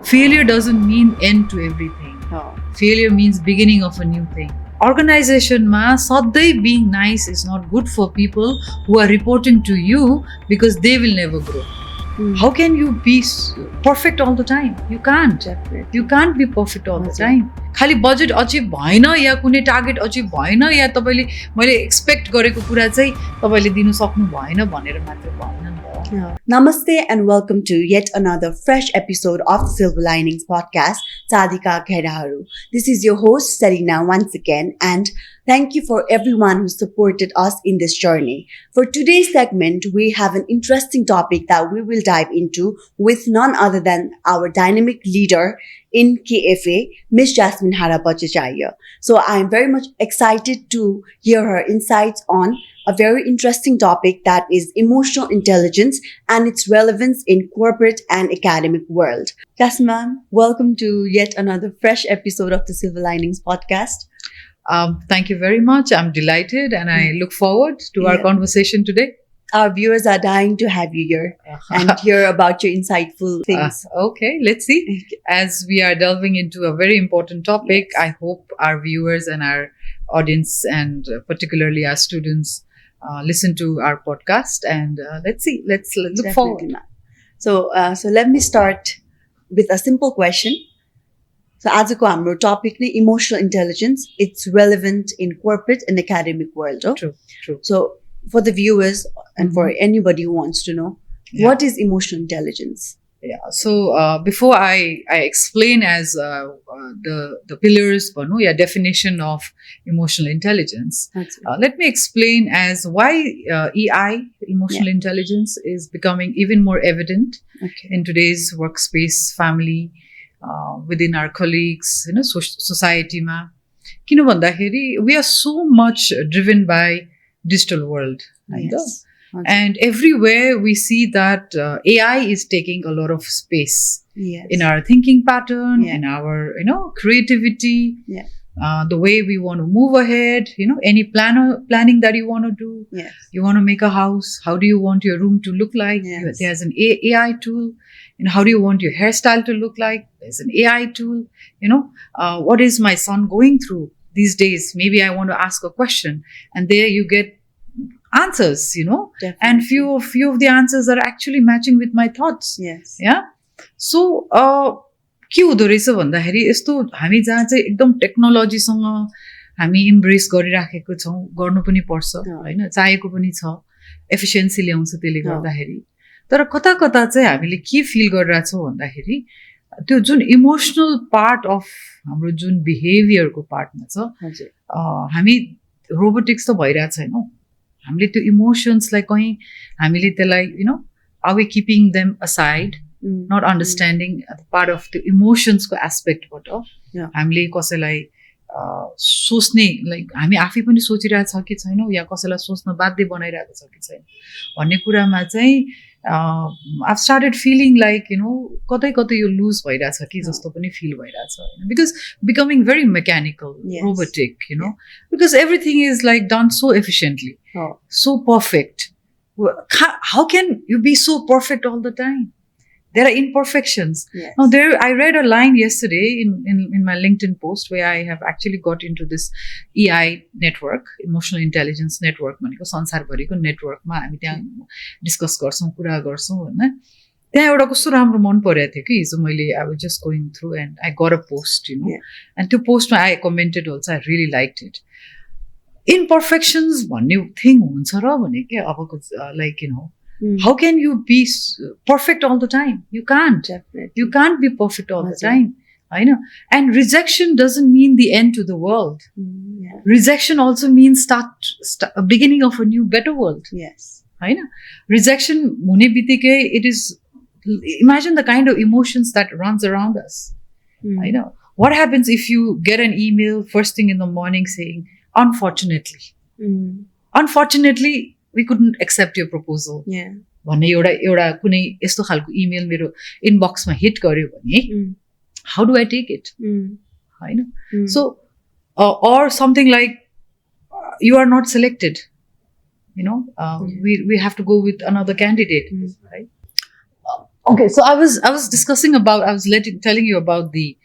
Failure doesn't mean end to everything. Failure means beginning of a new thing. Organization ma sadai being nice is not good for people who are reporting to you because they will never grow. How can you be perfect all the time? You can't. You can't be perfect all the time. खाली budget achieve भएन या कुनै target achieve भएन या तपाईले मैले expect गरेको कुरा चाहिँ तपाईले दिन सक्नु भएन भनेर मात्र भएन नि त. Namaste and welcome to yet another fresh episode of the Silver Linings podcast, Sadika Kheraharu. This is your host, Sarina, once again, and thank you for everyone who supported us in this journey. For today's segment, we have an interesting topic that we will dive into with none other than our dynamic leader in KFA, Miss Jasmine Hada Bajracharya. So I am very much excited to hear her insights on a very interesting topic that is emotional intelligence and its relevance in corporate and academic world. Jasmine, welcome to yet another fresh episode of the Silver Linings podcast. Thank you very much. I'm delighted and I look forward to our conversation today. Our viewers are dying to have you here and hear about your insightful things. Okay, let's see. As we are delving into a very important topic, I hope our viewers and our audience and particularly our students listen to our podcast and let's see. Let's look forward. So let me start with a simple question. So आजको हाम्रो topic नै emotional intelligence. It's relevant in corporate and academic world. Oh? True. So for the viewers and for anybody who wants to know, what is emotional intelligence? Yeah. So before I explain as the pillars, definition of emotional intelligence, let me explain as why EI, emotional intelligence, is becoming even more evident in today's workspace, family, within our colleagues, society ma. Kino bhandakeri we are so much driven by digital world. And everywhere we see that AI is taking a lot of space in our thinking pattern, in our creativity, the way we want to move ahead, any planning that you want to do. You want to make a house, how do you want your room to look like? There's an AI tool. How do you want your hairstyle to look like? There's an AI tool. What is my son going through these days? Maybe I want to ask a question, and there you get answers, and few of the answers are actually matching with my thoughts. So के हुँदो रहेछ भन्दाखेरि यस्तो हामी जहाँ चाहिँ एकदम टेक्नोलोजीसँग हामी इम्ब्रेस गरिराखेको छौँ, गर्नु पनि पर्छ हैन, चाहेको पनि छ, एफिसिएन्सी ल्याउँछ त्यसले गर्दाखेरि. तर कता कता चाहिँ हामीले के फिल गरिरहेछौँ भन्दाखेरि त्यो जुन इमोसनल पार्ट अफ हाम्रो जुन बिहेभियरको पार्टमा छ, हामी रोबोटिक्स त भइरहेको छैनौँ. हामीले त्यो इमोसन्सलाई कहीँ हामीले त्यसलाई are we keeping them aside, not understanding the part of the emotions को aspect बाट हामीले कसैलाई सोच्ने लाइक हामी आफै पनि सोचिरहेको छ कि छैनौँ या कसैलाई सोच्न बाध्य बनाइरहेको छ कि छैन भन्ने कुरामा चाहिँ I've started feeling like कतै कतै यो लुज भइरहेछ कि जस्तो पनि फिल भइरहेछ, because becoming very mechanical, robotic, because everything is like done so efficiently, so perfect. How can you be so perfect all the time? There are imperfections. Now, I read a line yesterday in my LinkedIn post where I have actually got into this EI network, emotional intelligence network, भनेको संसारभरिको नेटवर्कमा हामी त्यहाँ discuss गर्छौँ, कुरा गर्छौँ हैन. त्यहाँ एउटा कस्तो राम्रो मन परेको थियो कि हिजो मैले I was just going through and I got a post, and त्यो पोस्टमा I commented also, I really liked it. Imperfections भन्ने थिङ हुन्छ र भने के अबको like how can you be perfect all the time? You can't. You can't be perfect all the time. I know. And rejection doesn't mean the end to the world. Rejection also means a beginning of a new, better world. I know. Rejection, hune bitike, it is, imagine the kind of emotions that runs around us. I know. What happens if you get an email first thing in the morning saying, unfortunately, we couldn't accept your proposal. भन्ने एउटा कुनै यस्तो खालको email मेरो इनबक्समा hit गर्यो भने how do I take it? Hahn. So or something like you are not selected, we have to go with another candidate, right? Okay, so I was discussing about, I was telling you about the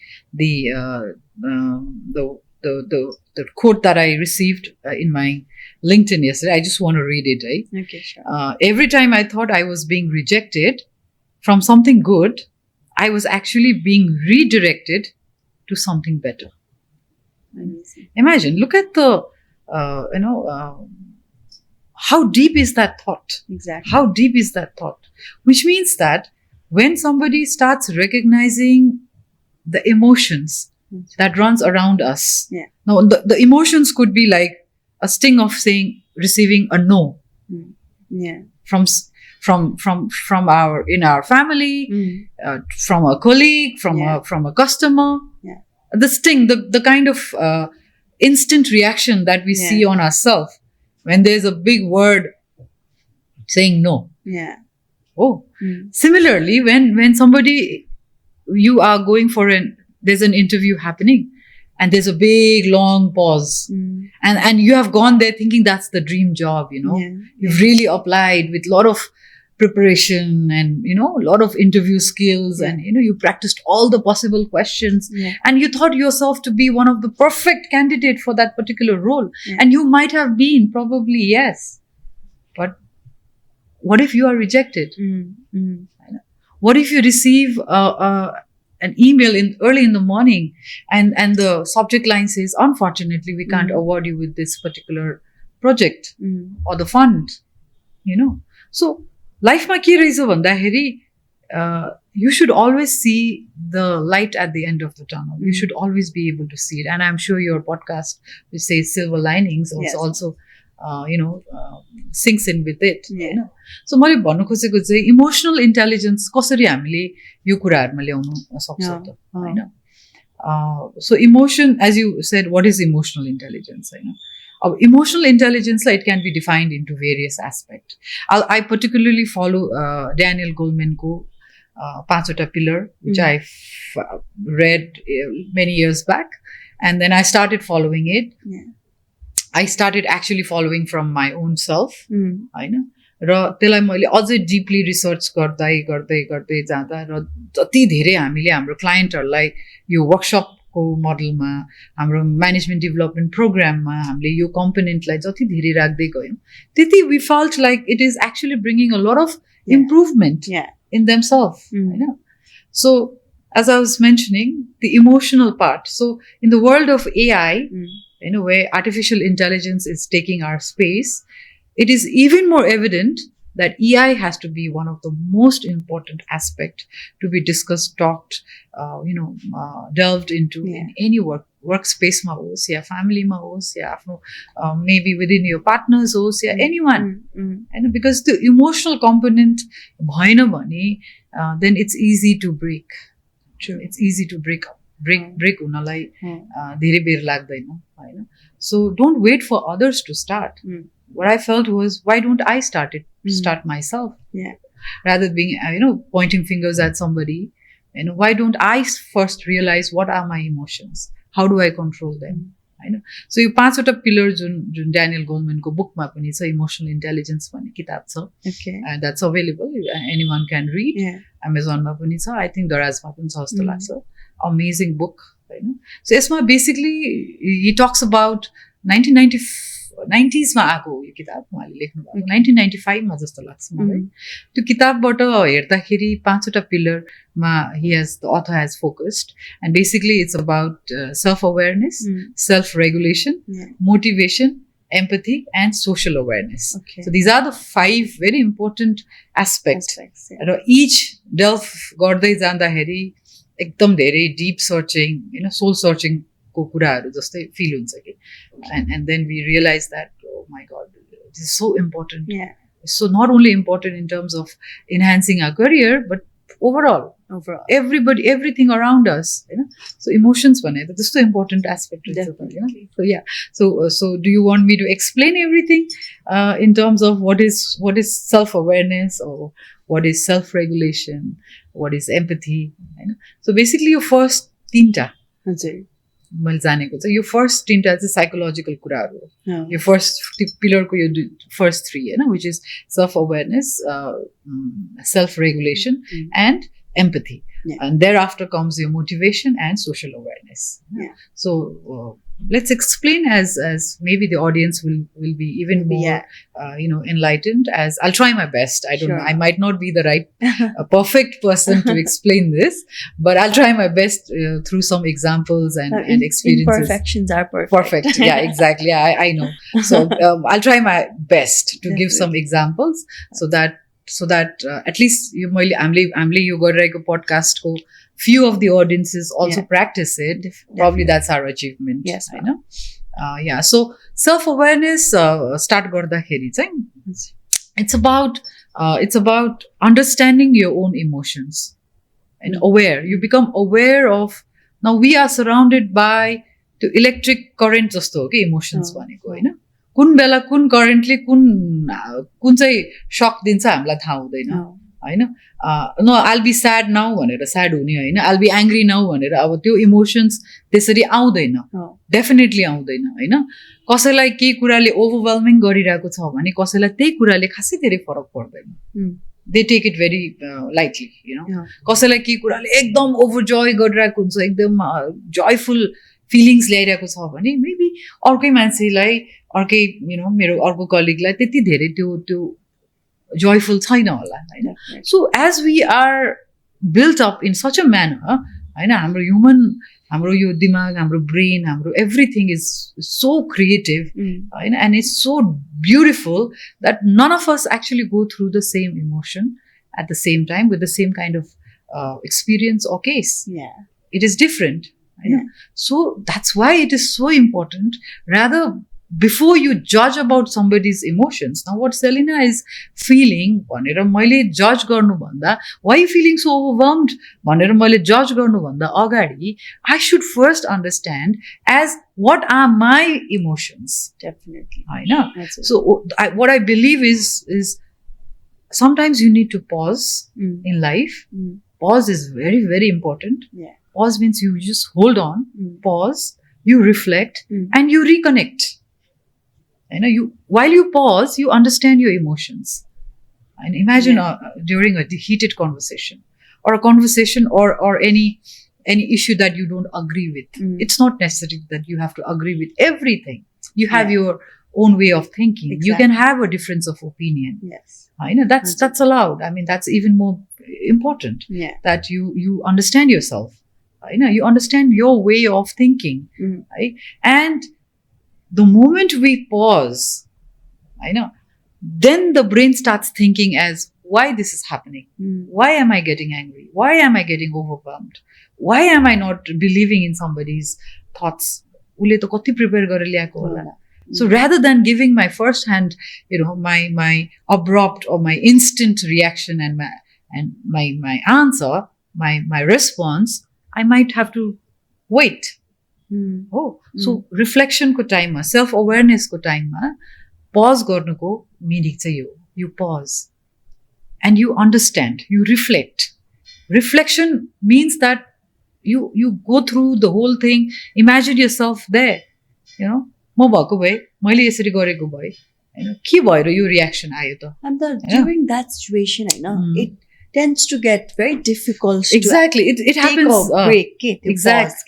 the quote that I received in my LinkedIn yesterday. I just want to read it. Right? Okay, sure. Every time I thought I was being rejected from something good, I was actually being redirected to something better. Amazing. Imagine, look at the how deep is that thought? Exactly. How deep is that thought? Which means that when somebody starts recognizing the emotions that runs around us, Yeah. now the emotions could be like a sting of receiving a no Yeah. from our in our family, from a colleague, from a customer. Yeah. The sting, the kind of instant reaction that we see on ourselves when there's a big word saying no. Yeah. Oh, similarly, when somebody, you are going for there's an interview happening and there's a big long pause, and you have gone there thinking that's the dream job, you've really applied with a lot of preparation and a lot of interview skills, and you practiced all the possible questions, and you thought yourself to be one of the perfect candidate for that particular role, and you might have been, probably, yes, but what if you are rejected? What if you receive an email early in the morning and the subject line says, unfortunately, we can't award you with this particular project or the fund, So, life ma ke rahicha bhandakeri, you should always see the light at the end of the tunnel. You should always be able to see it. And I'm sure your podcast, which says silver linings, also sinks in with it. So, मैले भन्नु खोजेको चाहिँ emotional intelligence कसरी हामीले यो कुराहरुमा ल्याउन सक्छौं त हैन. So emotion, as you said, what is emotional intelligence? Emotional intelligence, it can be defined into various aspects. I particularly follow Daniel Goleman's Panchota Pillar, which I read many years back, and then I started following it. I started actually following from my own self. हैन र त्यसलाई मैले अझै deeply research गर्दै गर्दै गर्दै जाँदा र जति धेरै हामीले हाम्रो क्लाइन्टहरुलाई यो वर्कशपको मोडलमा, हाम्रो म्यानेजमेन्ट डेभलपमेन्ट प्रोग्राममा हामीले यो कम्पोनेन्टलाई जति धेरै राख्दै गयौं, त्यति we felt like it is actually bringing a lot of improvement in themself, हैन. So as I was mentioning, the emotional part. So in the world of AI, where artificial intelligence is taking our space, it is even more evident that EI has to be one of the most important aspect to be discussed, talked, delved into in any workspace ma hos, ya family ma hos, ya maybe within your partners hos, ya anyone. And because the emotional component bhaina bhane, then it's easy to break. True. It's easy to break hunalai धेरै बेर लाग्दैन, हैन. So don't wait for others to start. What I felt was, why don't I start myself? Rather than being pointing fingers at somebody, why don't I first realize what are my emotions? How do I control them? So यो पाँचवटा pillar जुन Daniel Goleman's बुकमा पनि छ, emotional intelligence भन्ने किताब छ. And that's available, anyone can read. Amazon मा पनि छ, I think दराजमा पनि छ जस्तो लाग्छ. Amazing book. So यसमा basically he talks about 1990s मा आएको यो किताब उहाँले लेख्नु भएको, 1995 मा जस्तो लाग्छ मलाई. त्यो किताबबाट हेर्दाखेरि पाँचवटा पिलरमा the author has focused, and basically it's about self-awareness, self-regulation, motivation, empathy, and social awareness. So these are the 5 very important aspects. Raw each delve गर्दै जाँदाखेरि एकदम धेरै deep searching, soul searching को कुराहरु जस्तै feel हुन्छ के. And then we realize that, oh my God, this is so important. So not only important in terms of enhancing our career, but overall everybody, everything around us, so emotions one is the important aspect. So do you want me to explain everything in terms of what is self-awareness, or what is self-regulation, what is empathy, so basically your first tinta, मैले जानेको चाहिँ यो first तिनवटा चाहिँ psychological कुराहरू हो. Oh. यो first पिलरको यो first 3 होइन, which is self awareness, self regulation end empathy. Yeah. And thereafter comes your motivation and social awareness. Yeah. So let's explain as maybe the audience will be even more enlightened. As I'll try my best. I don't know. I might not be the right perfect person to explain this, but I'll try my best through some examples and experiences. Imperfections are perfect. Perfect. Yeah, exactly. I know. So I'll try my best to give some examples so that at least हामीले यो गरिरहेको podcastको few of the audiences also practice it. Definitely. Probably that's our achievement. Yes, I know. Yeah. So self-awareness start गर्दाखेरि चाहिँ it's about understanding your own emotions and aware. You become aware of. Now we are surrounded by the electric current जस्तो हो कि emotions भनेको होइन. कुन बेला कुन करेन्टले कुन चाहिँ सक दिन्छ हामीलाई थाहा हुँदैन होइन. No I'll be sad now भनेर स्याड हुने होइन, आइल बी एङ्ग्री नाउ भनेर अब त्यो इमोसन्स त्यसरी आउँदैन, डेफिनेटली आउँदैन होइन. कसैलाई केही कुराले ओभरवेल्मिङ गरिरहेको छ भने कसैलाई त्यही कुराले खासै धेरै फरक पर्दैन. They take it very lightly you know. कसैलाई केही कुराले एकदम ओभरजोय गरिरहेको हुन्छ, एकदम जोयफुल फिलिङ्स ल्याइरहेको छ भने मेबी अर्कै मान्छेलाई अर्कै मेरो अर्को कलिगलाई त्यति धेरै त्यो जोयफुल छैन होला होइन. So as we are built up in such a manner होइन, हाम्रो यो दिमाग, हाम्रो ब्रेन, हाम्रो एभ्रिथिङ इज सो क्रिएटिभ होइन, and it's so beautiful that none of us actually go through the same emotion at the same time with the same kind of experience or case. It is different. So that's why it is so important. Rather, before you judge about somebody's emotions, now what Selina is feeling, भनेर मैले judge गर्नु भन्दा, why are you feeling so overwhelmed भनेर मैले judge गर्नु भन्दा अगाडि, I should first understand as what are my emotions. Definitely. होइन. So what I believe is sometimes you need to pause in life. Pause is very, very important. Pause means you just hold on, pause, you reflect, and you reconnect. While you pause, you understand your emotions. And imagine during a heated conversation, or a conversation, or any issue that you don't agree with. It's not necessary that you have to agree with everything. You have your own way of thinking. You can have a difference of opinion. Yes. That's allowed. I mean, that's even more important. That you understand yourself. You understand your way of thinking. Right? And the moment we pause, then the brain starts thinking as why this is happening. Why am I getting angry? Why am I getting overwhelmed? Why am I not believing in somebody's thoughts? Ule to kati prepare gare ल्याएको होला. So rather than giving my first hand, my abrupt or my instant reaction and my answer, my response, I might have to wait. So reflection ko time ma, self awareness ko time ma, pause garnu ko meaning चाहिँ यो. You pause and you understand, you reflect. Reflection means that you go through the whole thing. Imagine yourself there. म भएको भए, मैले यसरी गरेको भए, के भएर यो रियाक्सन आयो त. And during that situation, it tends to get very difficult. Exactly, it happens. Take a break.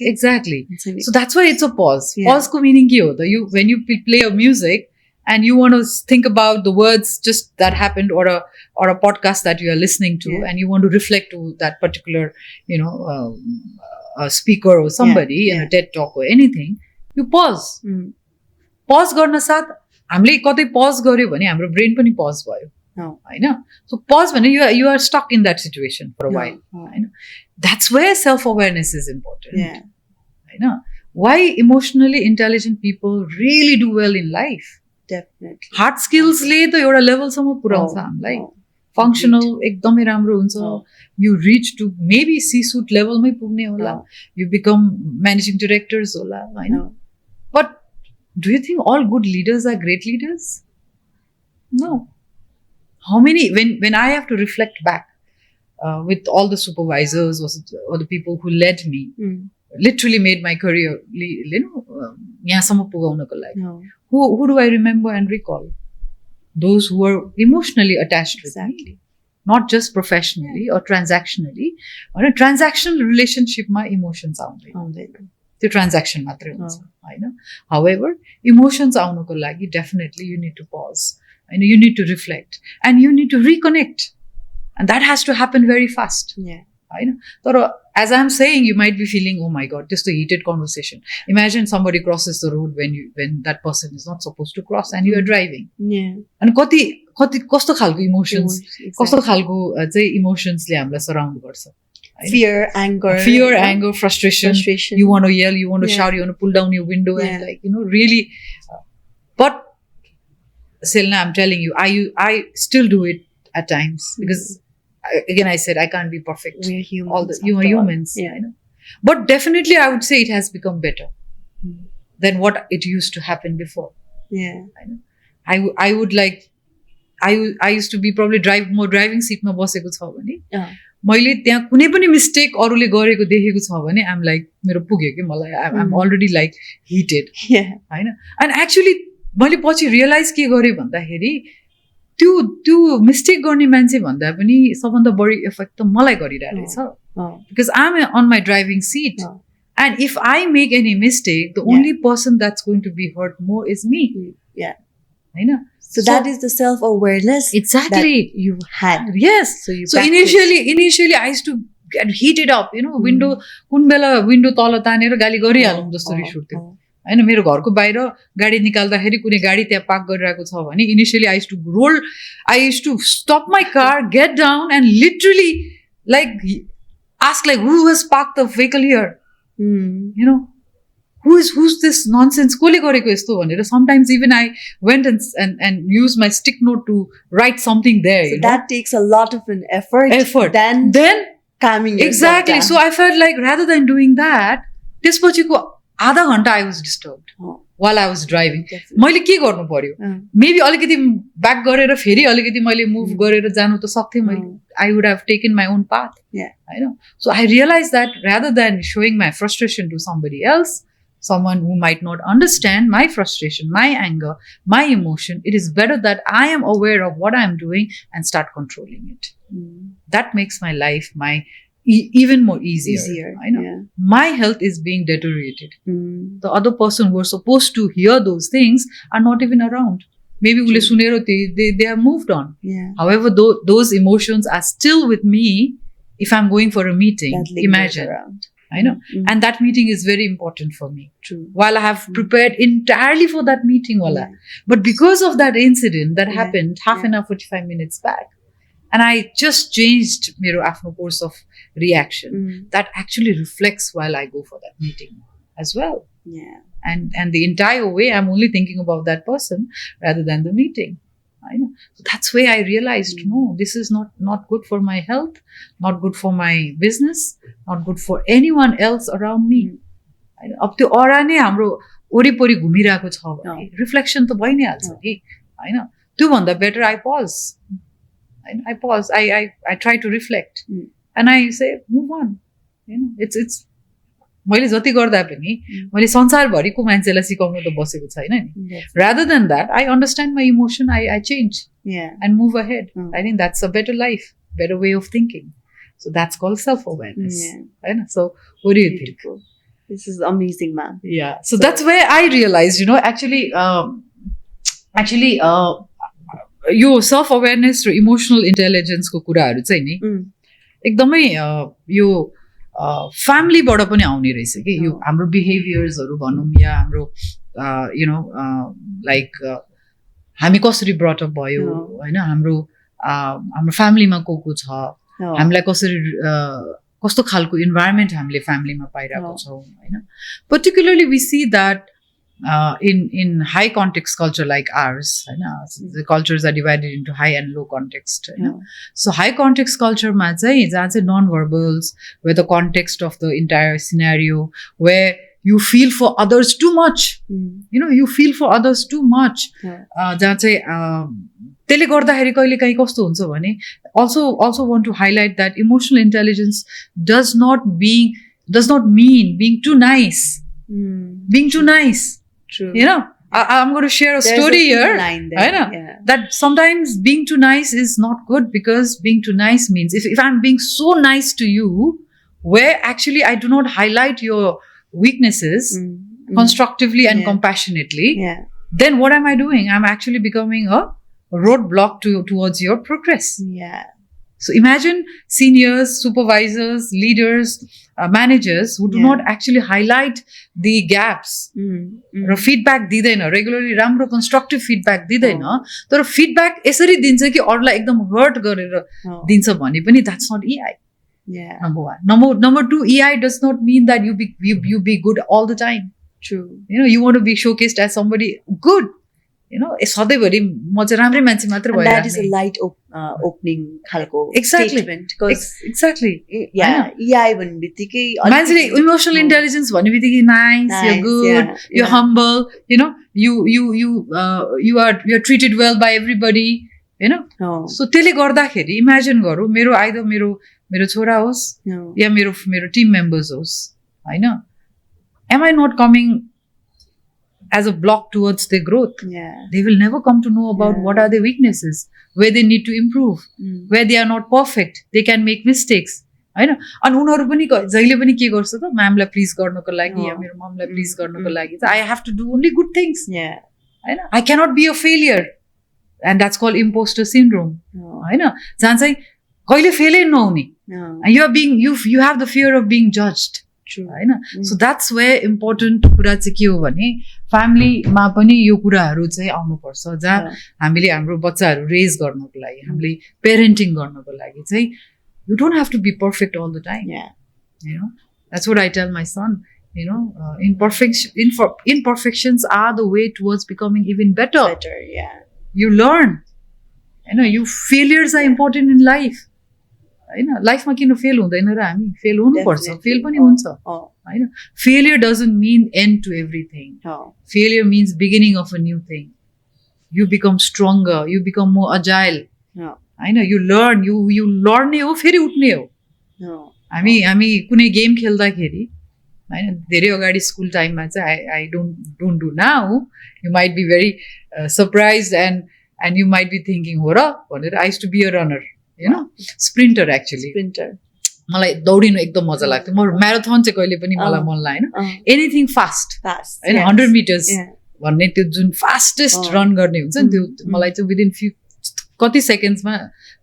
Exactly. So that's why it's a pause. Pause ko meaning ki hota? When you play a music and you want to think about the words just that happened, or a podcast that you are listening to, and you want to reflect to that particular a speaker or somebody in a TED talk or anything, you pause. Pause गर्न साथ हामीले कतै pause गर्यो भने हाम्रो brain पनि pause भयो होइन. So pause भने you are stuck in that situation for a while. That's where self awareness is important. Why emotionally intelligent people really do well in life. Definitely. Hard skills ले त एउटा level सम्म पुर्याउँछ हामीलाई. Functional एकदमै राम्रो हुन्छ. You reach to maybe C-suite level मै पुग्ने होला. You become managing directors होला होइन. But do you think all good leaders are great leaders? No. How many, when I have to reflect back with all the supervisors or the people who led me, literally made my career, yahasamma pugaunako लागि. Who do I remember and recall? Those who are emotionally attached with me, not just professionally or transactionally. Or a transactional relationship, my emotions आउँदैन. The transaction मात्रै हुन्छ हैन. However, emotions आउनको लागि definitely you need to pause and you need to reflect and you need to reconnect, and that has to happen very fast. हैन. तर as I'm saying, you might be feeling, oh my god, just a heated conversation. Imagine somebody crosses the road when that person is not supposed to cross and you are driving. And कति कस्तो खालको emotions, कस्तो खालको चाहिँ emotions ले हामीलाई surround गर्छ. Fear, anger, frustration. You want to yell, you want to shout, you want to pull down your window and really. But Selna, I'm telling you, I still do it at times because again I said I can't be perfect. We're humans. You are humans. I know. But definitely I would say it has become better than what it used to happen before. I know. I would like. I used to be probably driving seat ma बसेको छ भने मैले त्यहाँ कुनै पनि mistake अरूले गरेको देखेको छ भने आइम लाइक मेरो पुग्यो कि मलाई आइम अलरेडी लाइक हिटेड हैन. एन्ड एक्चुअली मैले पछि रियलाइज के गरेँ भन्दाखेरि त्यो मिस्टेक गर्ने मान्छे भन्दा पनि सबभन्दा बढी इफेक्ट त मलाई गरिरहेको रहेछ, because I am on my driving seat and if I make any mistake the only person that's going to be hurt more is me हैन. So that is the self-awareness exactly that you had. Yes. So initially I used to get heated up, window कुन बेला window तल तानेर गाली गरिहालौँ जस्तो रिस उठ्थ्यो हैन. मेरो घरको बाहिर गाडी निकाल्दाखेरि कुनै गाडी त्यहाँ पार्क गरिरहेको छ भने initially I used to stop my car, get down and literally like ask like who has parked the vehicle here? Who's this nonsense? Kole gareko yesto bhanera. Sometimes even I went and used my stick note to write something there. So that takes a lot of an effort. Then calming yourself exactly down. So I felt like rather than doing that, त्यसपछिको आधा घण्टा I was disturbed while I was driving. मैले के गर्नु पर्यो? Maybe अलिकति back गरेर फेरि अलिकति मैले मुभ गरेर जानु त सक्थे मैले. I would have taken my own path. I know. So I realized that rather than showing my frustration to somebody else, someone who might not understand my frustration, my anger, my emotion, it is better that I am aware of what I am doing and start controlling it. That makes my life even more easier. I know. My health is being deteriorated. The other person who are supposed to hear those things are not even around. Maybe they have moved on. However, those emotions are still with me if I'm going for a meeting. Imagine. Around. I know. And that meeting is very important for me. True. While I have prepared entirely for that meeting, but because of that incident that happened half an hour, 45 minutes back, and I just changed my course of reaction, that actually reflects while I go for that meeting as well. And the entire way I'm only thinking about that person rather than the meeting. I know. So that's where I realized, no, this is not good for my health, not good for my business, not good for anyone else around me. अब त्यो अरा नै हाम्रो वरिपरि घुमिरहेको छ भने reflection त भइ नै हाल्छ नि हैन. त्यो भन्दा better I pause. I try to reflect and I say move on. It's मैले जति गर्दा पनि मैले संसारभरिको मान्छेलाई सिकाउनु त बसेको छैन नि. Rather than that, I understand my emotion, I change and move ahead. I think that's a better life, better way of thinking. So that's called self-awareness. So what do you think? This is amazing, man. Yeah. So that's where I realized, actually, yo self-awareness raw emotional intelligence को कुराहरू चाहिँ नि एकदमै यो फ्यामिलीबाट पनि आउने रहेछ कि यो हाम्रो बिहेभियर्सहरू भनौँ या हाम्रो लाइक हामी कसरी ब्रटअप भयो होइन, हाम्रो फ्यामिलीमा को छ, हामीलाई कस्तो खालको इन्भाइरोमेन्ट हामीले फ्यामिलीमा पाइरहेको छौँ होइन. Particularly we see that in high context culture like ours, the cultures are divided into high and low context. So high context culture ma chahi jahan chahi non-verbals, where the context of the entire scenario, where you feel for others too much. You feel for others too much. Jahan chahi त्यसले गर्दाखेरि कहिले काहीँ कस्तो हुन्छ भने also want to highlight that emotional intelligence does not does not mean being too nice. Being too nice. True. I'm going to share a There's story a thin here. line there. I know Yeah. that sometimes being too nice is not good, because being too nice means if I'm being so nice to you, where actually I do not highlight your weaknesses constructively and compassionately, then what am I doing? I'm actually becoming a roadblock towards your progress. Yeah. So imagine seniors, supervisors, leaders, managers who do not actually highlight the gaps. Raw feedback दिँदैन, regularly राम्रो constructive feedback दिँदैन, तर feedback यसरी दिन्छ कि अरूलाई एकदम hurt गरेर दिन्छ भने पनि that's not EI. Yeah. Number one. Number two, EI does not mean that you be good all the time. True. You want to be showcased as somebody good. सधैँभरि म चाहिँ राम्रै मान्छे मात्र भएर That is a light opening खालको statement. Exactly. Yeah. EI भन्ने बित्तिकै मान्छेले इमोसनल इन्टेलिजेन्स भन्ने बित्तिकै nice, you're good, you're humble, you are treated well by everybody, So त्यसले गर्दाखेरि इमेजिन गरौँ, मेरो छोरा होस् या मेरो टिम मेम्बर्स होस्, हैन, am I not coming as a block towards their growth? They will never come to know about what are their weaknesses, where they need to improve, where they are not perfect, they can make mistakes, हैन. अनि उनीहरू पनि जहिले पनि के गर्छ त, म्यामलाई please गर्नको लागि या मेरो ममलाई प्लिज गर्नको लागि I have to do only good things, Hahn. I cannot be a failure, and that's called imposter syndrome, हैन. जहाँ चाहिँ कहिले फेलै नहुने, you have the fear of being judged. True. So that's where important कुरा चाहिँ के हो भने फ्यामिलीमा पनि यो कुराहरू चाहिँ आउनुपर्छ, जहाँ हामीले हाम्रो बच्चाहरू रेज गर्नको लागि, हामीले पेरेन्टिङ गर्नको लागि चाहिँ you don't have to be perfect all the time. That's what I tell my son. Imperfections are the way towards becoming even better. You learn. Failures are important in life. लाइफमा किन fail हुँदैन र हामी fail हुनुपर्छ, fail पनि हुन्छ, हैन. Failure doesn't mean end to everything. Failure means beginning of a new thing. You become stronger, you become more agile, Hahn. You learn, you लड्ने हो फेरि उठ्ने हो. हामी कुनै गेम खेल्दाखेरि, हैन, धेरै अगाडि स्कुल टाइममा चाहिँ I don't do now. You might be very surprised and you might be thinking हो र भनेर. I used to be a runner. Sprinter actually. मलाई दौडिनु एकदम मजा लाग्थ्यो. म म्याराथन चाहिँ कहिले पनि मलाई मन लागेन. एनिथिङ फास्ट, हैन, 100 मिटर्स भन्ने त्यो जुन फास्टेस्ट रन गर्ने हुन्छ नि, त्यो मलाई चाहिँ विदिन कति सेकेन्ड्समा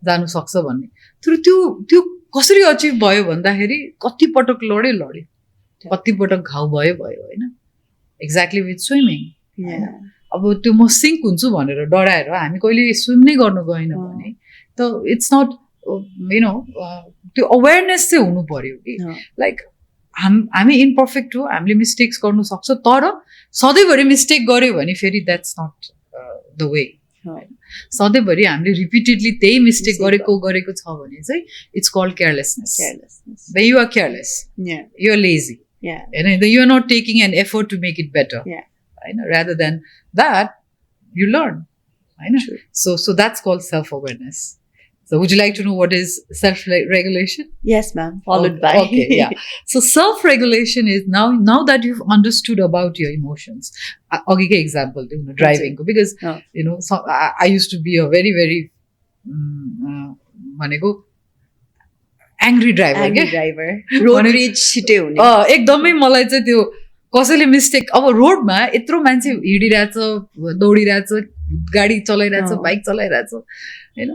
जानु सक्छ भन्ने. तर त्यो कसरी अचिभ भयो भन्दाखेरि कति पटक लड्यो, कति पटक घाउ भयो, हैन. Exactly with swimming. अब त्यो म सिङ्क हुन्छु भनेर डराएर हामी कहिले स्विम नै गर्नु गएन भने त इट्स नट, त्यो अवेरनेस चाहिँ हुनु पर्यो कि लाइक हामी इम्पर्फेक्ट हो, हामीले मिस्टेक्स गर्नु सक्छ, तर सधैँभरि मिस्टेक गर्यो भने फेरि द्याट्स नट द वे. सधैँभरि हामीले रिपिटेडली त्यही मिस्टेक गरेको छ भने चाहिँ it's called carelessness. You are careless, you are lazy, हैन, you are not taking an effort to make it better, हैन. Rather than that, you learn. So that's called self-awareness. So would you like to know what is self-regulation? Yes, ma'am. Followed by. Okay, yeah. So self-regulation is now that you've understood about your emotions. I'll give you an example, driving. Because, I used to be a very, very angry driver. Road rage छिटे हुने. एकदमै मलाई चाहिँ त्यो कसैले mistake, अब रोडमा यत्रो मान्छे हिँडिरहेछ, दौडिरहेछ, गाडी चलाइरहेछ, बाइक चलाइरहेछ, हैन.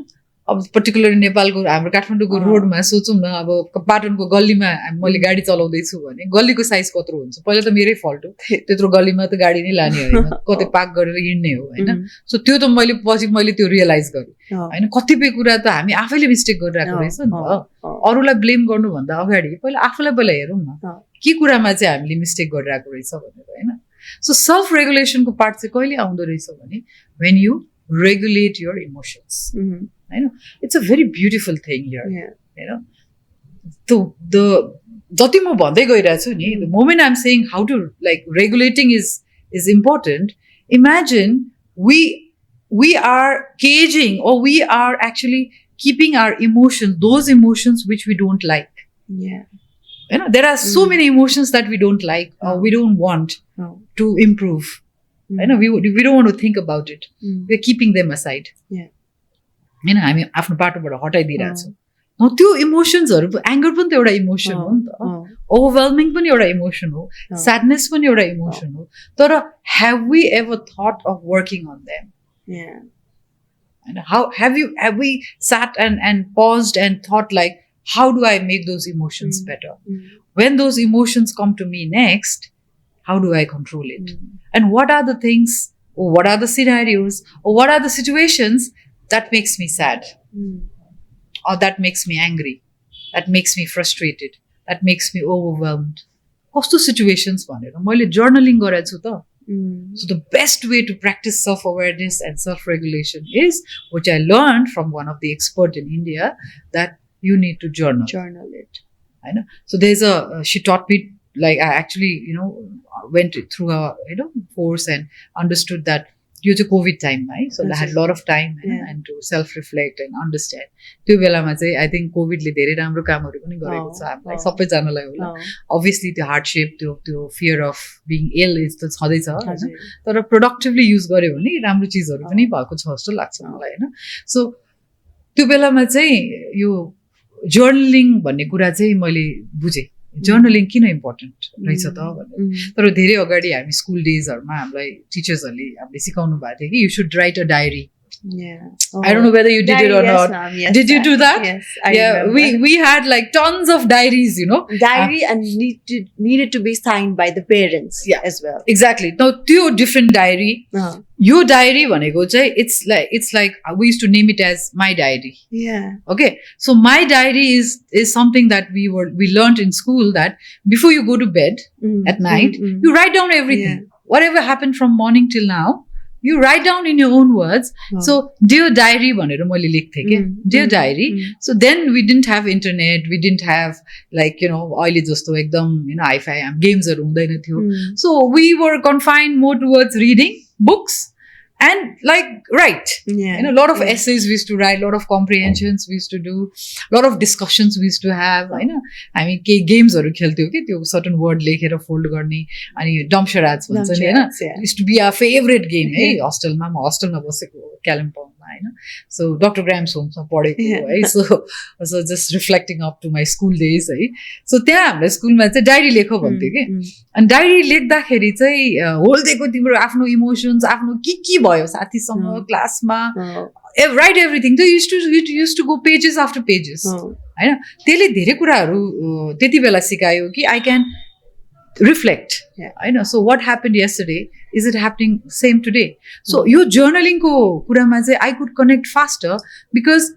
अब पर्टिकुलरली नेपालको हाम्रो काठमाडौँको रोडमा सोचौँ न, अब पाटनको गल्लीमा मैले गाडी चलाउँदैछु भने गल्लीको साइज कत्रो हुन्छ. पहिला त मेरै फल्ट हो, त्यत्रो गल्लीमा त गाडी नै लाने होइन, कतै पार्क गरेर हिँड्ने हो, हैन. सो त्यो त मैले त्यो रियलाइज गरेँ, हैन. कतिपय कुरा त हामी आफैले मिस्टेक गरिरहेको रहेछ नि त. अरूलाई ब्लेम गर्नुभन्दा अगाडि आफूलाई हेरौँ न, के कुरामा चाहिँ हामीले मिस्टेक गरिरहेको रहेछ भनेर, हैन. सो सेल्फ रेगुलेसनको पार्ट चाहिँ कहिले आउँदो रहेछ भने when you regulate your emotions. It's a very beautiful thing here. The जति म भन्दै गइरहेको छु नि, the moment I'm saying how to, like, regulating is important. Imagine we are caging, or we are actually keeping our emotions, those emotions which we don't like. There are so many emotions that we don't like or we don't want to improve. We don't want to think about it. We're keeping them aside. हामी आफ्नो बाटोबाट हटाइदिइरहेको छौँ. त्यो इमोसन्सहरू, anger पनि त एउटा emotion हो नि त, ओभरवेलमिङ पनि एउटा इमोसन हो, स्याडनेस पनि एउटा इमोसन हो. तर have we ever thought of working on them? And how have we sat and paused and thought like, how do I make those emotions better? When those emotions come to me next, how do I control it? And what are the things, or what are the scenarios, or what are the situations that makes me sad, or that makes me angry, that makes me frustrated, that makes me overwhelmed? कस्तो situations भनेर मैले journaling गरेको छु त. So the best way to practice self-awareness and self-regulation is, which I learned from one of the experts in India, that you need to journal. Journal it. I know. So there's she taught me, like I actually, went through a, course and understood that due to COVID time, right? So I had a lot of time and to self-reflect and understand. त्यो बेलामा चाहिँ I think COVID ले धेरै राम्रो कामहरू पनि गरेको छ हामीलाई सबैजनालाई होला. Obviously त्यो hardship, त्यो fear of being ill is त छँदै छ हैन, तर productively use गर्यो भने राम्रो चीजहरू पनि भएको छ जस्तो लाग्छ मलाई हैन. So त्यो बेलामा चाहिँ यो journaling भन्ने कुरा चाहिँ मैले बुझेँ. जर्नलिङ किन इम्पोर्टेन्ट रहेछ त भनेर. तर धेरै अगाडि हामी स्कुल डेजहरूमा हामीलाई टिचर्सहरूले हामीले सिकाउनु भएको थियो कि you should write a diary. I don't know whether you did it or not. Yes, did you do that? Yes, I remember. We had like tons of diaries, Diary and needed to be signed by the parents as well. Exactly. Now, त्यो different diary. Your diary भनेको चाहिँ it's like we used to name it as my diary. Okay. So my diary is something that we learned in school, that before you go to bed at night, you write down everything. Whatever happened from morning till now, you write down in your own words. So dear diary भनेर मैले लेख्थे के, dear diary. So then we didn't have internet, we didn't have like अहिले जस्तो एकदम hi-fi gamesहरू हुँदैन थियो. So we were confined more towards reading books and like write. A lot of essays we used to write, a lot of comprehensions we used to do, a lot of discussions we used to have. हामी के गेम्सहरू खेल्थ्यौँ कि त्यो certain word लेखेर fold गर्ने, अनि डम्पसराज भन्छ नि हैन, used to be our favorite game है हस्टेलमा. म हस्टेलमा बसेको कालिम्पोङमा हैन. So Dr. Graham's होममा पढेको है. So just reflecting up to my school days है. So त्यहाँ हाम्रो स्कुलमा चाहिँ डायरी लेखो भन्थ्यो कि, अनि डायरी लेख्दाखेरि चाहिँ होल डेको तिम्रो आफ्नो इमोसन्स, आफ्नो के भयो साथीसँग क्लासमा, write everything. So used to go pages after pages हैन. त्यसले धेरै कुराहरू त्यति बेला सिकायो कि I can reflect. So what happened yesterday, is it happening same today? So yo journaling को कुरामा चाहिँ I could connect faster, because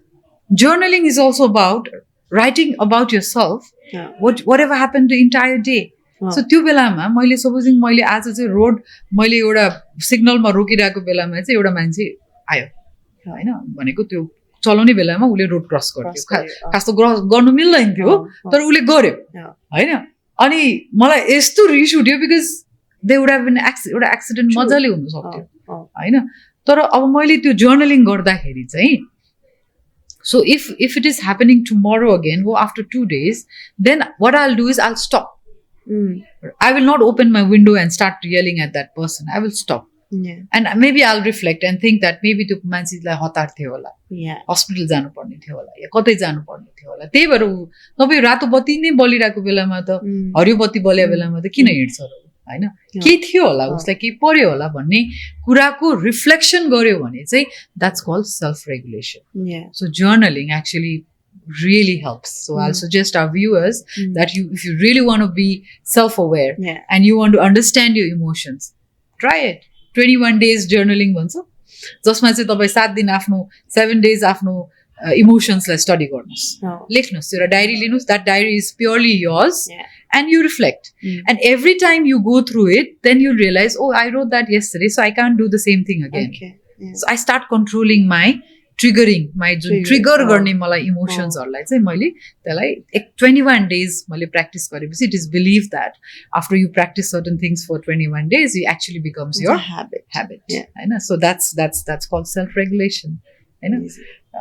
journaling is also about writing about yourself, whatever happened the entire day. So त्यो बेलामा मैले सपोजिङ मैले आज चाहिँ मैले एउटा सिग्नलमा रोकिरहेको बेलामा चाहिँ एउटा मान्छे आयो हैन, भनेको त्यो चलाउने बेलामा उसले रोड क्रस गर्थ्यो, खास त गर्नु मिल्दैन थियो, तर उसले गर्यो हैन. अनि मलाई यस्तो रिस उठ्यो, because they would have been एउटा एक्सिडेन्ट मजाले हुन सक्थ्यो हैन. तर अब मैले त्यो जर्नलिङ गर्दाखेरि चाहिँ, so if it is happening tomorrow again, or after 2 days, then what I'll do is I'll stop. I will not open my window and start yelling at that person. I will stop. And maybe I'll reflect and think that maybe त्यो मान्छेलाई हतार थियो होला, hospital जानु पर्ने थियो होला, या कतै जानु पर्ने थियो होला, त्यही भएर तपाईँ रातो बत्ती नै बलिरहेको बेलामा त, हरियो बत्ती बलेको बेलामा त किन हिँड्छ र हैन, के थियो होला, उसलाई के पर्यो होला भन्ने कुराको रिफ्लेक्सन गर्यो भने चाहिँ that's called self regulation. So journaling actually really helps. So I'll suggest our viewers that if you really want to be self-aware and you want to understand your emotions, try it. 21 days journaling भन्छ, जसमा चाहिँ तपाईँ 7 दिन आफ्नो 7 days आफ्नो इमोसन्सलाई study गर्नुहोस्, लेख्नुहोस्, एउटा डायरी लिनुहोस्. That diary is purely yours, and you reflect. And every time you go through it, then you'll realize, oh, I wrote that yesterday, so I can't do the same thing again. So I start controlling my triggering, my trigger गर्ने मलाई इमोसन्सहरूलाई चाहिँ मैले त्यसलाई 21 days मैले practice गरेपछि, it is believed that after you practice certain things for 21 days, it actually becomes your habit. So that's called self regulation. Hahn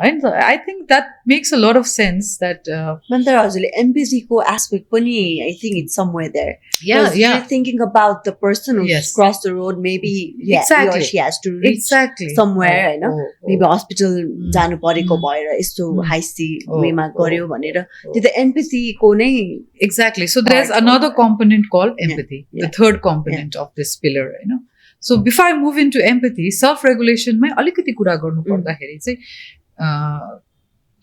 And I think that makes a lot of sense that Mantar हजुरले empathy को aspect पनि I think it's somewhere there. yeah Because you're thinking about the person who's Yes. crossed the road, maybe he Exactly. or she has to reach exactly somewhere, Hahn maybe hospital जानु परेको भएर यस्तो Mm. HiAce Oh, वेमा गर्यो भनेर oh. त्यो त empathy को नै exactly so there's Part of another it. component called empathy yeah. the third component of this pillar so before I move into empathy self regulation मै अलिकति कुरा गर्नु पर्दाखेरि चाहिँ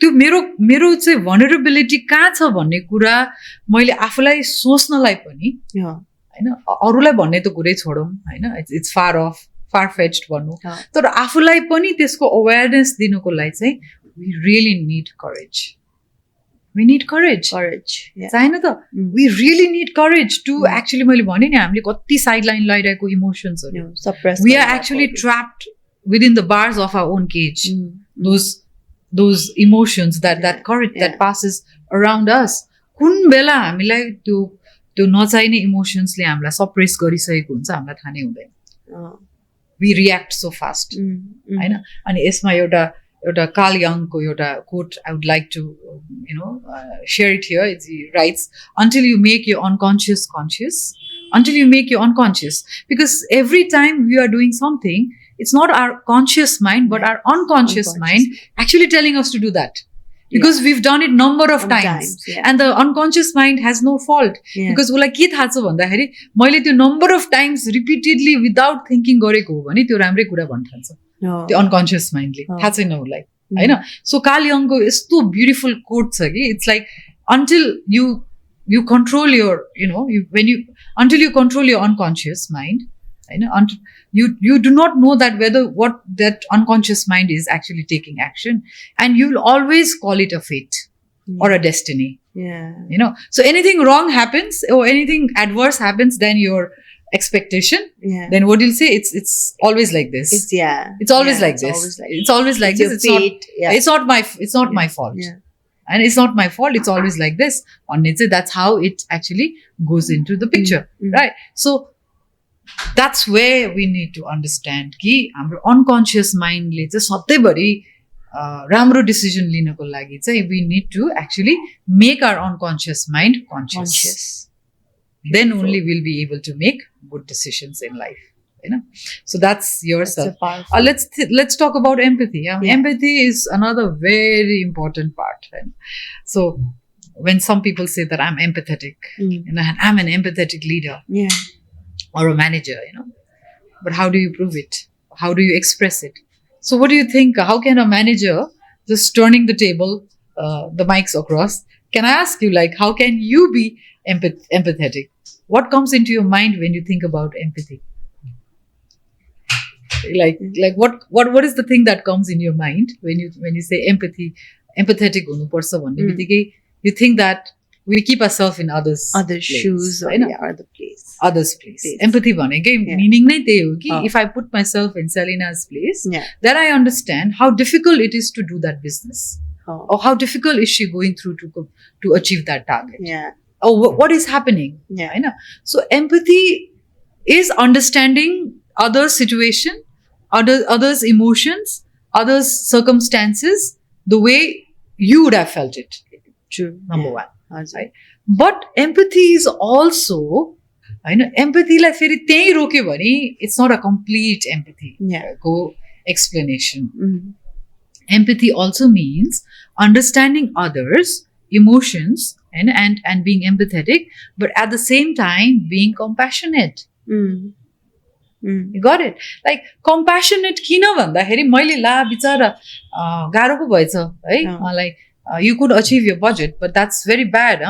त्यो मेरो चाहिँ vulnerability कहाँ छ भन्ने कुरा मैले आफूलाई सोच्नलाई पनि हैन अरूलाई भन्ने त कुरै छोडौं हैन इट्स far fetched भन्नु तर आफूलाई पनि त्यसको awareness दिनुको लागि चाहिँ we really need courage छैन त we really need courage to actually मैले भने नि हामीले कति sideline लाइरहेको इमोसन्सहरु suppress we are actually trapped within the bars of our own cage those emotions that courage that passes around us कुन बेला हामीलाई त्यो नचाहिने इमोसन्सले हामीलाई सप्रेस गरिसकेको हुन्छ हामीलाई थाहा नै हुँदैन we react so fast हैन अनि यसमा एउटा कार्ल यङको एउटा quote I would like to share it here he writes until you make your unconscious conscious until you make your unconscious because every time we are doing something it's not our conscious mind but our unconscious mind actually telling us to do that because we've done it number of times and the unconscious mind has no fault because उलाई के थाहा छ भन्दाखेरि मैले त्यो number of times repeatedly without thinking गरेको हो भने त्यो राम्रै कुरा भन्न थाल्छ त्यो unconscious mind ले थाहा छैन उलाई हैन सो कार्ल यङको यस्तो ब्युटिफुल कोट छ कि it's like until you control your until you control your unconscious mind until you do not know that whether what that unconscious mind is actually taking action and you'll always call it a fate or a destiny so anything wrong happens or anything adverse happens than your expectation then what you'll say it's always like this it's always like this it's always like this it's not my fault and it's not my fault it's always like this that's how it actually goes into the picture right so that's where we need to understand कि हाम्रो unconscious mind ले चाहिँ सधैँभरि राम्रो decision लिनको लागि चाहिँ we need to actually make our unconscious mind conscious then only we'll be able to make good decisions in life so that's yourself let's talk about empathy empathy is another very important part so when some people say that I'm empathetic I'm an empathetic leader or a manager but how do you prove it how do you express it so what do you think how can a manager just turning the table the mics across can I ask you like how can you be empathetic what comes into your mind when you think about empathy like what is the thing that comes in your mind when you say empathetic hunu parcha bhanne bittikai you think that we keep ourselves in others shoes or others place empathy bhanekai meaning nai त्यही हो कि if I put myself in Selina's place then I understand how difficult it is to do that business or how difficult is she going through to achieve that target or what is happening so empathy is understanding others situation others emotions others circumstances the way you would have felt it true number one right but empathy is also empathy like फेरि त्यही रोक्यो भने it's not a complete empathy go explanation empathy also means understanding others emotions and being empathetic but at the same time being compassionate you got it like compassionate किन भन्दाखेरि मैले ला बिचारा गाह्रो पो भएछ है मलाई you could achieve your budget but that's very bad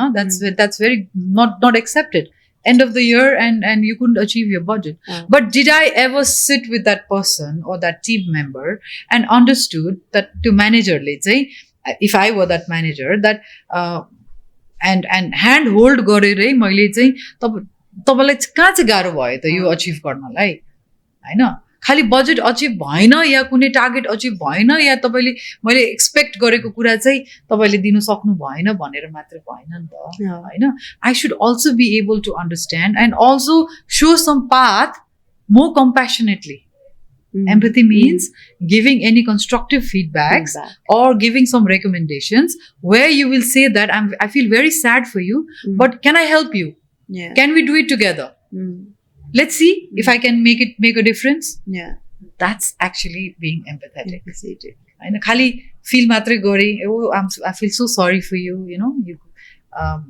that's very not accepted end of the year and you couldn't achieve your budget but did I ever sit with that person or that team member and understood that to manager le chai if I were that manager that and hand hold गरेरै मैले चाहिँ तपाईलाई कहाँ चाहिँ गाह्रो भयो त यो achieve गर्नलाई हैन खाली बजेट अचिभ भएन या कुनै टार्गेट अचिभ भएन या तपाईले मैले एक्सपेक्ट गरेको कुरा चाहिँ तपाईले दिन सक्नु भएन भनेर मात्र भएन नि त हैन I should also be able to understand and also show some path more compassionately Empathy means giving any constructive feedbacks or giving some recommendations where you will say that I feel very sad for you, but can I help you? Yeah. Can we do it together? Let's see if I can make a difference. Yeah. That's actually being empathetic. Empathetic. And khali feel matre gare, oh, I feel so sorry for you.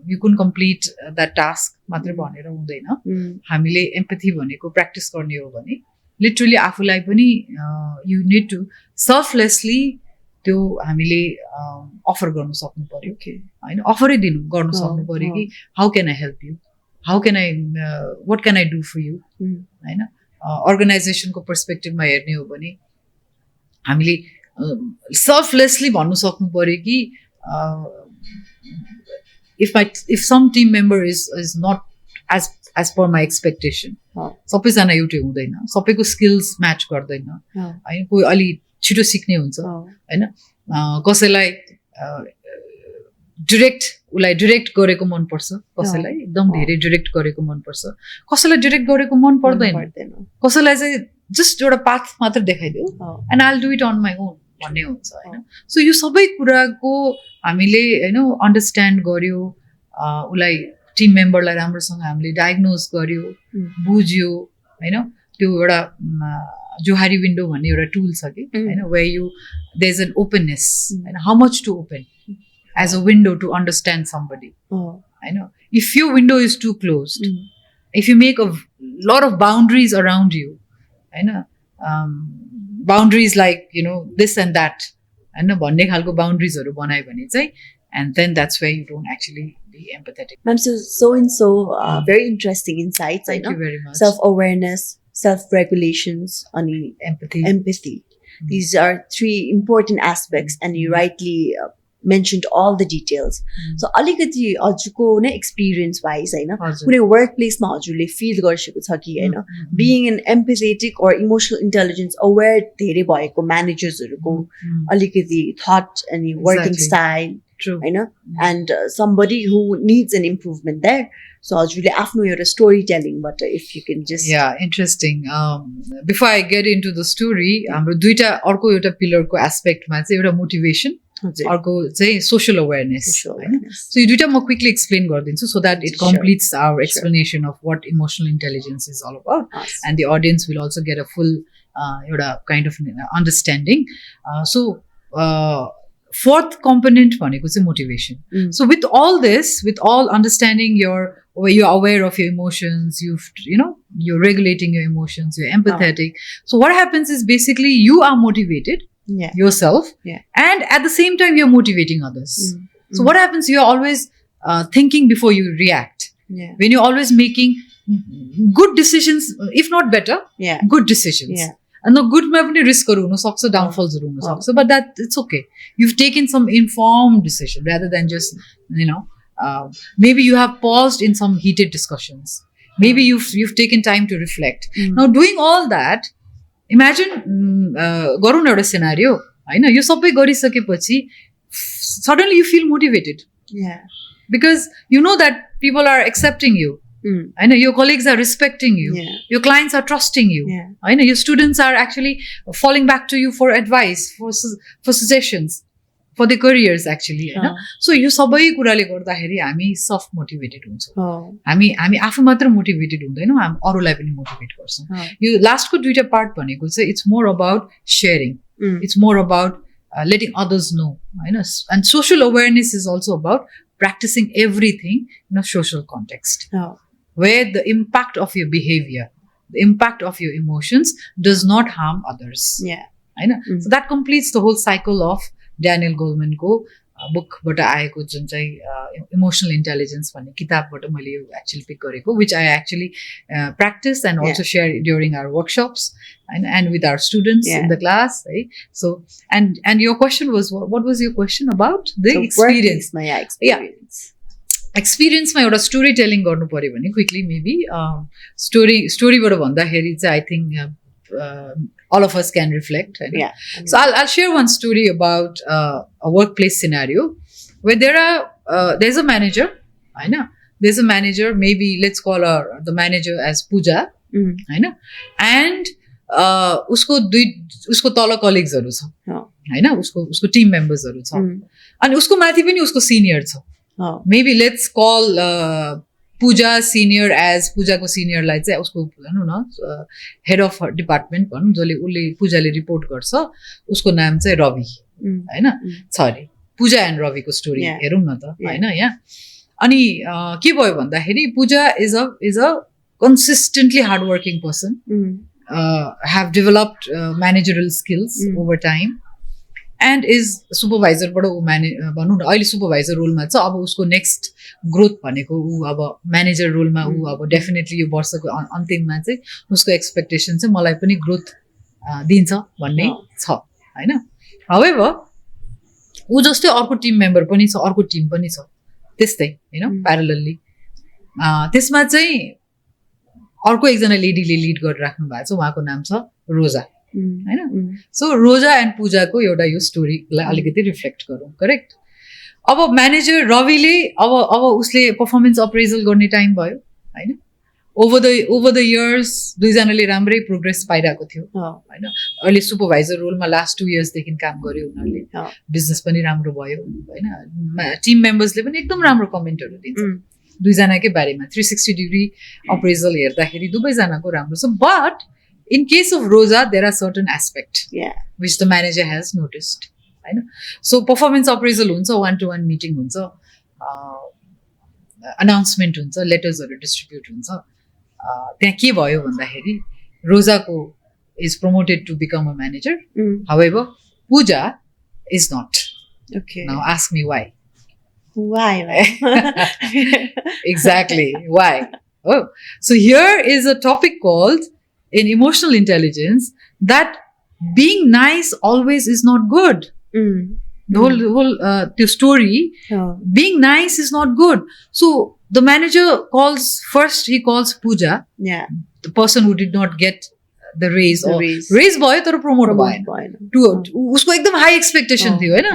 You couldn't complete that task. Matre bhanera hundaina. हामीले empathy भनेको practice गर्ने हो भने literally आफूलाई पनि you need to selflessly त्यो हामीले offer गर्न सक्नु पर्यो. हैन अफरै गर्न सक्नु पर्यो कि how can I help you? How can I what can I do for you? Hahn organization को perspective मा हेर्ने हो भने हामीले selflessly भन्नु सक्नु पर्यो कि if some team member is not as per my expectation, सबैजना एउटै हुँदैन, सबैको स्किल्स म्याच गर्दैन, हैन कोही अलि छिटो सिक्ने हुन्छ, हैन कसैलाई डाइरेक्ट गरेको मन पर्छ, कसैलाई एकदम धेरै डाइरेक्ट गरेको मन पर्छ, कसैलाई डाइरेक्ट गरेको मन पर्दैन, कसैलाई चाहिँ जस्ट एउटा पाथ मात्र देखाइदियो and I will do it on my own भन्ने हुन्छ, हैन सो यो सबै कुराको हामीले हैन अन्डरस्ट्यान्ड गर्यो, उलाई टिम मेम्बरलाई राम्रोसँग हामीले डायग्नोज गर्यो, बुझ्यो, हैन त्यो एउटा जोहारी विन्डो भन्ने एउटा टुल छ कि हैन where you there is an openness, हैन how much to open as a window to understand somebody. I know if your window is too closed, if you make a lot of boundaries around you, I know boundaries like this and that, and भन्ने खालको boundaries हरु बनायो भने चाहिँ, and then that's where you don't actually be empathetic. Ma'am, so very interesting insights. Thank you very much. Self-awareness, self-regulations, and empathy. These are three important aspects, and you rightly mentioned all the details. So अलिकति हजुरको नै experience wise हैन कुनै work प्लेसमा हजुरले fill गरिसकेको छ कि हैन being an empathetic or emotional intelligence aware धेरै भएको म्यानेजर्सहरुको अलिकति थट अनि वर्किङ स्टाइल हैन and somebody who needs an improvement there. So हजुरले आफ्नो एउटा स्टोरी टेलिङबाट if you can just interesting. Before I get into the story, हाम्रो दुईटा अर्को एउटा पिलरको एस्पेक्टमा चाहिँ एउटा मोटिभेसन, अर्को चाहिँ सोशल अवेयरनेस. सो यो दुईटा म क्विकली एक्सप्लेन गरिदिन्छु so that it completes our explanation of what emotional intelligence is all about, and the audience will also get a full एउटा kind of understanding. So fourth component भनेको चाहिँ motivation. So with all this, with all understanding you're aware of your emotions, you're regulating your emotions, you're empathetic. So what happens is basically you are motivated yourself, and at the same time you're motivating others. So what happens, you're always thinking before you react. When you're always making good decisions, if not better, good decisions. And the good ma pani risk haru huन सक्छ, downfalls haru हुन सक्छ, but that it's okay. You've taken some informed decision rather than just maybe you have paused in some heated discussions. Maybe you've taken time to reflect. Now doing all that, imagine गरौँ न एउटा scenario हैन, यो सबै गरिसकेपछि suddenly you feel motivated. Because you know that people are accepting you. I know your colleagues are respecting you. Your clients are trusting you. I know your students are actually falling back to you for advice, for suggestions, for their careers actually. So you सबै कुराले गर्दाखेरि हामी self motivated हुन्छौँ. हामी आफू मात्र motivated हुँदैनौँ, हामी अरूलाई पनि मोटिभेट गर्छौँ. यो लास्टको दुईटा पार्ट भनेको चाहिँ it's more about sharing. It's more about letting others know. And social awareness is also about practicing everything in a social context. Where the impact of your behavior, the impact of your emotions does not harm others. I know. So that completes the whole cycle of Daniel Goleman ko book बाट आएको जुन चाहिँ emotional intelligence भन्ने किताबबाट मैले यो actually pick गरेको, which I actually practice and also share during our workshops and with our students in the class. Right? So and your question was, what was your question about the experience? एक्सपिरियन्समा एउटा story telling गर्नु पर्यो भने quickly maybe स्टोरीबाट भन्दाखेरि चाहिँ I think all of us can reflect. So I'll share one story about a workplace scenario where there's a manager. I know there's a manager. Maybe let's call the manager as Pooja. I know, and उसको तल कलिग्सहरू छ Oh. होइन उसको Tim मेम्बर्सहरू छ अनि उसको माथि पनि उसको सिनियर छ Oh. मेबी लेट्स कल पूजा सिनियर एज पूजाको सिनियरलाई चाहिँ उसको भनौँ न हेड अफ डिपार्टमेन्ट भनौँ उसले पूजाले रिपोर्ट गर्छ उसको नाम चाहिँ रवि होइन छ अरे पूजा एन्ड रविको स्टोरी हेरौँ न त होइन यहाँ अनि के भयो भन्दाखेरि Puja is a consistently hardworking person, have developed managerial skills over time, and is supervisor. बडो भनौँ न अहिले सुपरभाइजर रोलमा छ अब उसको नेक्स्ट ग्रोथ भनेको ऊ अब म्यानेजर रोलमा ऊ अब डेफिनेटली यो वर्षको अन्तिममा चाहिँ उसको एक्सपेक्टेसन चाहिँ मलाई पनि ग्रोथ दिन्छ भन्ने छ होइन हाउएभर ऊ जस्तै अर्को टिम मेम्बर पनि छ अर्को टिम पनि छ त्यस्तै होइन प्यारलली त्यसमा चाहिँ अर्को एकजना लेडीले लिड गरिराख्नु भएको छ उहाँको नाम छ रोजा होइन सो रोजा एन्ड पूजाको एउटा यो स्टोरीलाई अलिकति रिफ्लेक्ट गरौँ करेक्ट अब म्यानेजर रविले अब उसले पर्फर्मेन्स अप्रेजल गर्ने टाइम भयो होइन ओभर द इयर्स दुईजनाले राम्रै प्रोग्रेस पाइरहेको थियो होइन अहिले सुपरभाइजर रोलमा लास्ट 2 इयर्सदेखि काम गर्यो उनीहरूले बिजनेस पनि राम्रो भयो होइन टिम मेम्बर्सले पनि एकदम राम्रो कमेन्टहरू दिन्छ दुईजनाकै बारेमा 360 डिग्री अप्रेजल हेर्दाखेरि दुवैजनाको राम्रो छ but in case of Roja there are certain aspect which the manager has noticed होइन सो पर्फर्मेन्स अप्रेजल हुन्छ 1-to-1 मिटिङ हुन्छ अनाउन्समेन्ट हुन्छ लेटर्सहरू डिस्ट्रिब्युट हुन्छ त्यहाँ के भयो भन्दाखेरि रोजाको is promoted to become a manager however Puja is not now ask me why Why? Exactly. Why? Oh, so here is a topic called in emotional intelligence that being nice always is not good. The whole story, being nice is not good. So the manager he calls Pooja, the person who did not get the raise भयो तर promote भएन उसको एकदम high expectation थियो होइन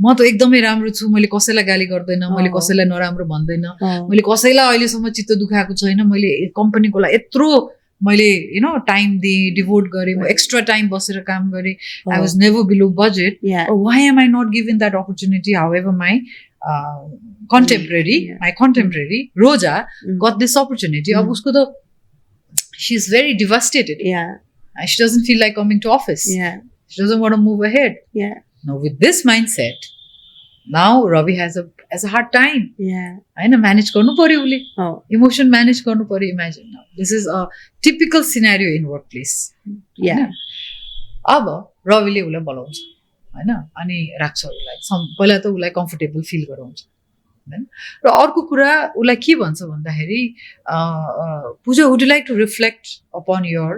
म त एकदमै राम्रो छु मैले कसैलाई गाली गर्दैन मैले कसैलाई नराम्रो भन्दैन मैले कसैलाई अहिलेसम्म चित्त दुखाएको छैन मैले कम्पनीको लागि यत्रो मैले टाइम दिएँ डिभोट गरेँ म एक्स्ट्रा टाइम बसेर काम गरेँ I was never below budget why am I not given that opportunity however my contemporary Roja gut this opportunity अब उसको त she is very devastated. She doesn't feel like coming to office. She doesn't want to move ahead. Now with this mindset, now Ravi has a hard time. I know manage garnu paryo ule. Emotion manage garnu paryo. Imagine now. This is a typical scenario in workplace. अब रविले उसलाई बोलाउँछ होइन अनि राख्छ उसलाई पहिला त उसलाई comfortable fill गराउँछ र अर्को कुरा उसलाई के भन्छ भन्दाखेरि Puja would you like to reflect upon your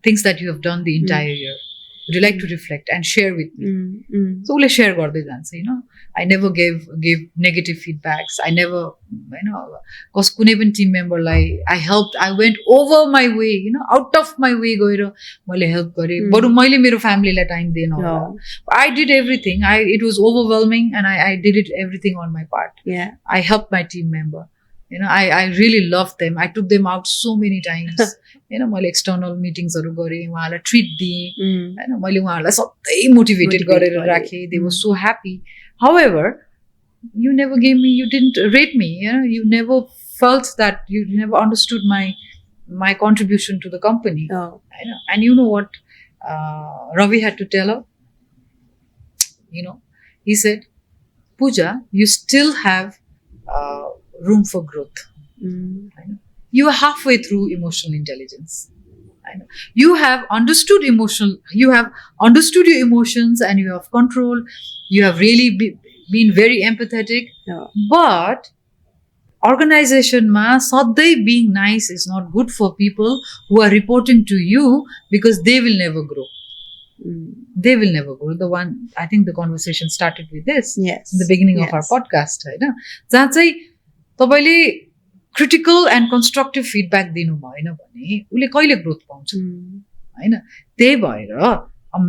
things that you have done the entire year would you like to reflect and share with me so उसले सेयर गर्दै जान्छ होइन I never gave negative feedbacks I never होइन कुनै पनि team मेम्बरलाई I went over my way out of my way गएर मैले हेल्प गरेँ बरु मैले मेरो फ्यामिलीलाई टाइम दिएन I did everything it was overwhelming and I did it everything on my part I help my team member I really love them. I took them out so many times. मैले external मिटिङ्सहरू गरेँ उहाँहरूलाई treat दिएँ होइन मैले उहाँहरूलाई सधैँ motivated गरेर राखेँ they was so happy however you never gave me, you didn't rate me, you never felt that, you never understood my contribution to the company. And you know what Ravi had to tell her? He said, Pooja, you still have room for growth. You are halfway through emotional intelligence. You have understood you have understood your emotions and you have control. You have really been very empathetic. But organization ma sadai being nice is not good for people who are reporting to you because they will never grow. They will never grow. I think the conversation started with this in the beginning of our podcast. जहाँ चाहिँ तपाईले critical end constructive feedback दिनु भएन भने उसले कहिले growth पाउँछ होइन त्यही भएर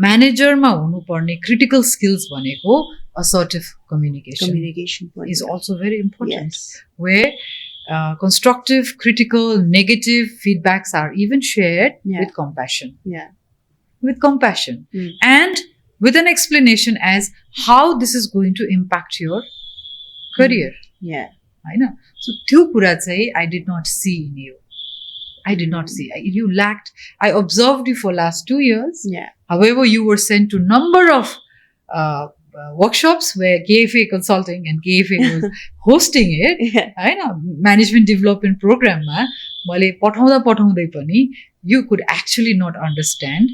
म्यानेजरमा हुनुपर्ने क्रिटिकल स्किल्स भनेको assertive communication is also very important. Where constructive, critical, negative feedbacks are even shared Yeah. with compassion. Yeah. With compassion. Mm. And with an explanation as how this is going to impact your career. Yeah. I know. So, त्यो कुरा चाहिँ I did not see in you. I did not see. You lacked. I observed you for last 2 years. Yeah. However, you were sent to number of workshops where KFA Consulting and KFA was hosting it. Yeah. I know. Management Development Program ma मैले पठाउँदै पनि you could actually not understand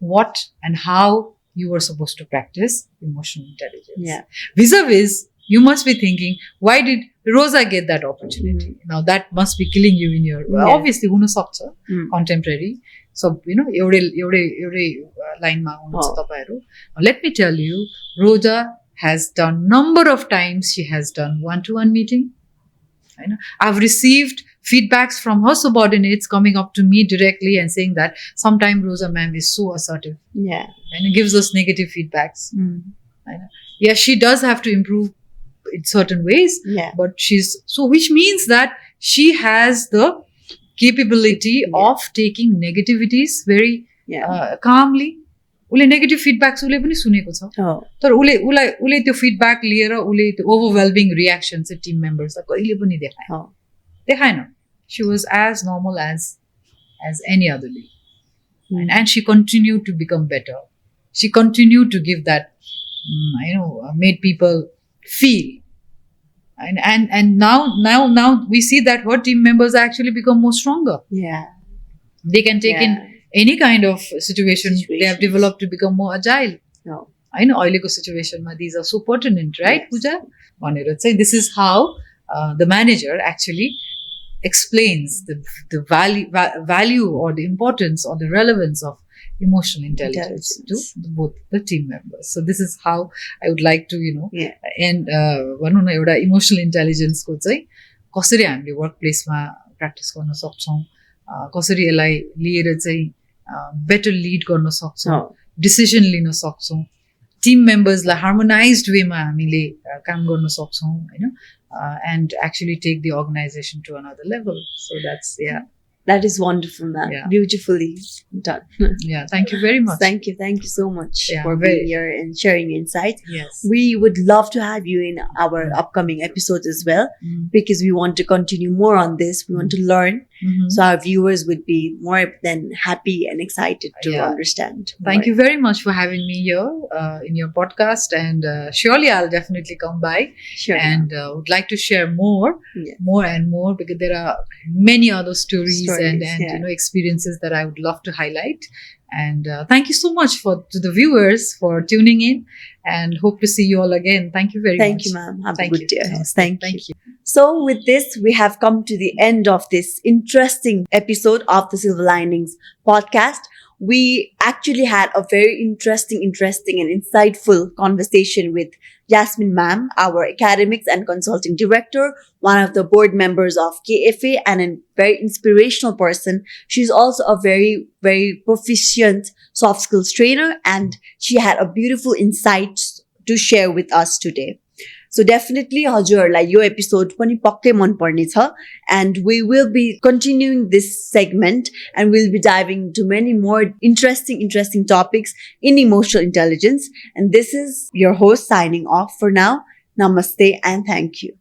what and how you were supposed to practice emotional intelligence. Yeah. Vis-a-vis, you must be thinking, why did Rosa get that opportunity? Now that must be killing you in your, obviously, हुन सक्छ, contemporary. So, एउटै लाइनमा हुनुहुन्छ तपाईहरु. Let me tell you, Rosa has done number of times, she has done one-to-one meeting. I've received feedbacks from her subordinates coming up to me directly and saying that sometimes Rosa ma'am is so assertive. Yeah. And it gives us negative feedbacks. Yeah, she does have to improve in certain ways. Yeah. But which means that she has the capability of taking negativities very calmly. उसले negative feedbacks उसले पनि सुनेको छ तर उसले त्यो feedback लिएर उसले त्यो ओभरवेल्मिङ रियाक्सन चाहिँ टिम मेम्बर्सलाई कहिले पनि देखाएन she was as normal as any other lead and she continue to become better she continue to give that made people feel and now we see that her team members actually become more stronger. Yeah, they can take in any kind of situation. They have developed to become more agile. I know oily situation, these are so pertinent, right, Pooja? This is how the manager actually explains the value or the importance or the relevance of emotional intelligence to both the team members. So this is how I would like to, and emotional intelligence ko chai कसरी हामीले वर्कप्लेसमा practice गर्न सक्छौं कसरी यसलाई लिएर चाहिँ better lid गर्न सक्छौं डिसिजन लिन सक्छौं टिम मेम्बर्सलाई हार्मोनाइज्ड वेमा हामीले काम गर्न सक्छौं हैन and actually take the organization to another level. So that's That is wonderful, ma'am. Yeah. Beautifully done. Yeah, thank you very much. Thank you so much for being here and sharing your insights. Yes. We would love to have you in our upcoming episodes as well because we want to continue more on this. We want to learn. So our viewers would be more than happy and excited to understand. Thank you very much for having me here in your podcast, and surely I'll definitely come by. Sure. And would like to share more and more because there are many other stories and experiences that I would love to highlight. And thank you so much to the viewers for tuning in, and hope to see you all again. Thank you very much. Thank you, ma'am. Have a good day. Thank you. So with this, we have come to the end of this interesting episode of the Silver Linings podcast. We actually had a very interesting and insightful conversation with Jasmine ma'am, our academics and consulting director, one of the board members of KFA, and a very inspirational person. She's also a very, very proficient soft skills trainer, and she had a beautiful insight to share with us today. So definitely हजुरहरुलाई yo episode पनि पक्कै मन पर्ने छ, and we will be continuing this segment and we'll be diving into many more interesting topics in emotional intelligence. And this is your host signing off for now. Namaste and thank you.